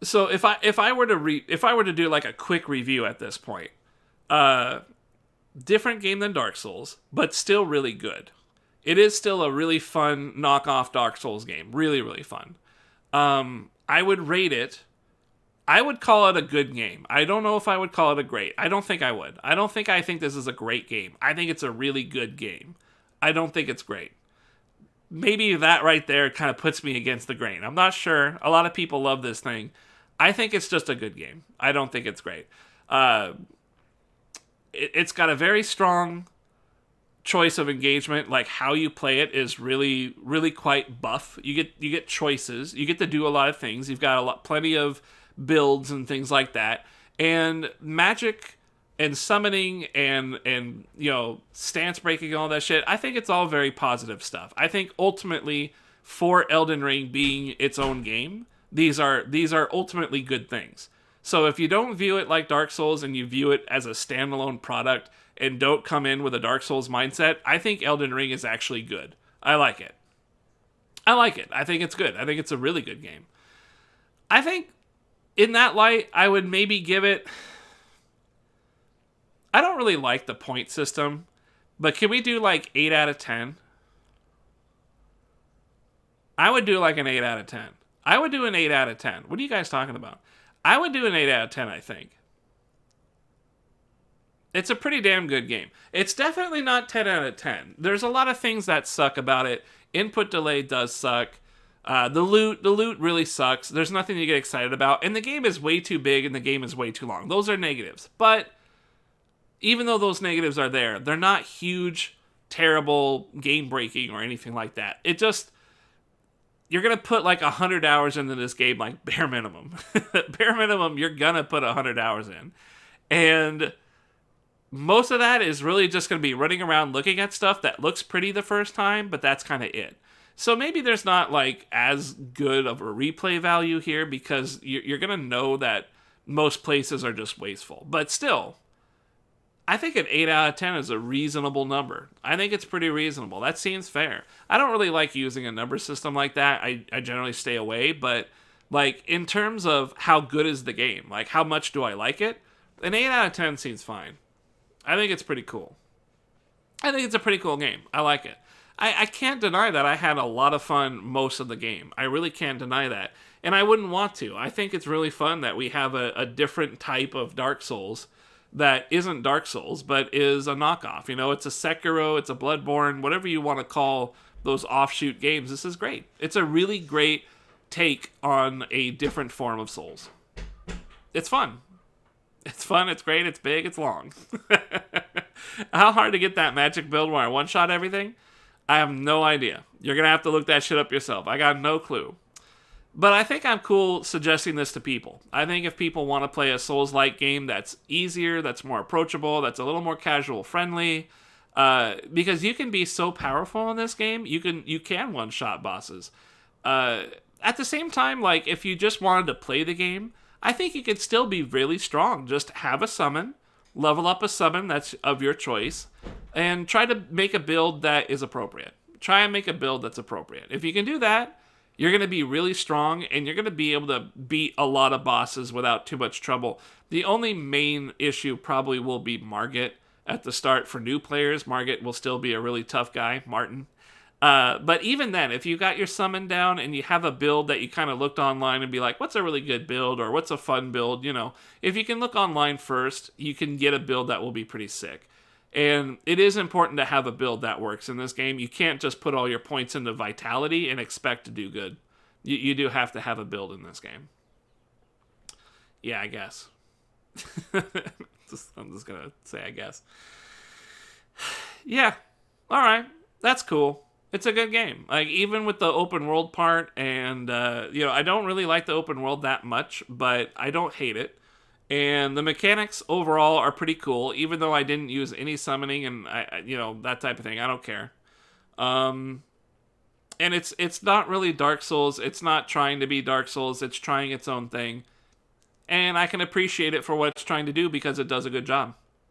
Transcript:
So if I were to if I were to do like a quick review at this point, uh, different game than Dark Souls, but still really good. It is still a really fun knockoff Dark Souls game. Really, really fun. I would rate it. I would call it a good game. I don't know if I would call it a great. I don't think I would. I think this is a great game. I think it's a really good game. I don't think it's great. Maybe that right there kind of puts me against the grain. I'm not sure. A lot of people love this thing. I think it's just a good game. I don't think it's great. Uh, it's got a very strong choice of engagement. Like how you play it is really, really quite buff. You get choices. You get to do a lot of things. You've got plenty of builds and things like that. And magic and summoning and stance breaking and all that shit. I think it's all very positive stuff. I think ultimately for Elden Ring being its own game, these are ultimately good things. So if you don't view it like Dark Souls and you view it as a standalone product and don't come in with a Dark Souls mindset, I think Elden Ring is actually good. I like it. I like it. I think it's good. I think it's a really good game. I think in that light, I would maybe give it. I don't really like the point system, but can we do like 8 out of 10? I would do like an 8 out of 10. I would do an 8 out of 10. What are you guys talking about? I would do an 8 out of 10, I think. It's a pretty damn good game. It's definitely not 10 out of 10. There's a lot of things that suck about it. Input delay does suck. The loot really sucks. There's nothing to get excited about. And the game is way too big and the game is way too long. Those are negatives. But even though those negatives are there, they're not huge, terrible, game breaking or anything like that. It just, you're going to put like 100 hours into this game, like bare minimum. Bare minimum, you're going to put 100 hours in. And most of that is really just going to be running around looking at stuff that looks pretty the first time, but that's kind of it. So maybe there's not like as good of a replay value here because you're going to know that most places are just wasteful. But still, I think an 8 out of 10 is a reasonable number. I think it's pretty reasonable. That seems fair. I don't really like using a number system like that. I generally stay away, but like in terms of how good is the game, like how much do I like it, an 8 out of 10 seems fine. I think it's pretty cool. I think it's a pretty cool game. I like it. I can't deny that I had a lot of fun most of the game. I really can't deny that. And I wouldn't want to. I think it's really fun that we have a different type of Dark Souls that isn't Dark Souls, but is a knockoff. You know, it's a Sekiro, it's a Bloodborne, whatever you want to call those offshoot games. This is great. It's a really great take on a different form of Souls. It's fun. It's fun, it's great, it's big, it's long. How hard to get that magic build where I one-shot everything? I have no idea. You're going to have to look that shit up yourself. I got no clue. But I think I'm cool suggesting this to people. I think if people want to play a Souls-like game that's easier, that's more approachable, that's a little more casual-friendly, because you can be so powerful in this game, you can one-shot bosses. At the same time, like, if you just wanted to play the game, I think you could still be really strong. Just have a summon, level up a summon that's of your choice, and try to make a build that is appropriate. Try and make a build that's appropriate. If you can do that, you're going to be really strong, and you're going to be able to beat a lot of bosses without too much trouble. The only main issue probably will be Margit at the start for new players. Margit will still be a really tough guy, Martin. But even then, if you got your summon down and you have a build that you kind of looked online and be like, what's a really good build or what's a fun build, if you can look online first, you can get a build that will be pretty sick. And it is important to have a build that works in this game. You can't just put all your points into Vitality and expect to do good. You do have to have a build in this game. Yeah, I guess. I'm just going to say I guess. Yeah, alright, that's cool. It's a good game. Like, even with the open world part, and, I don't really like the open world that much, but I don't hate it. And the mechanics overall are pretty cool, even though I didn't use any summoning and, that type of thing. I don't care. And it's not really Dark Souls. It's not trying to be Dark Souls. It's trying its own thing. And I can appreciate it for what it's trying to do because it does a good job.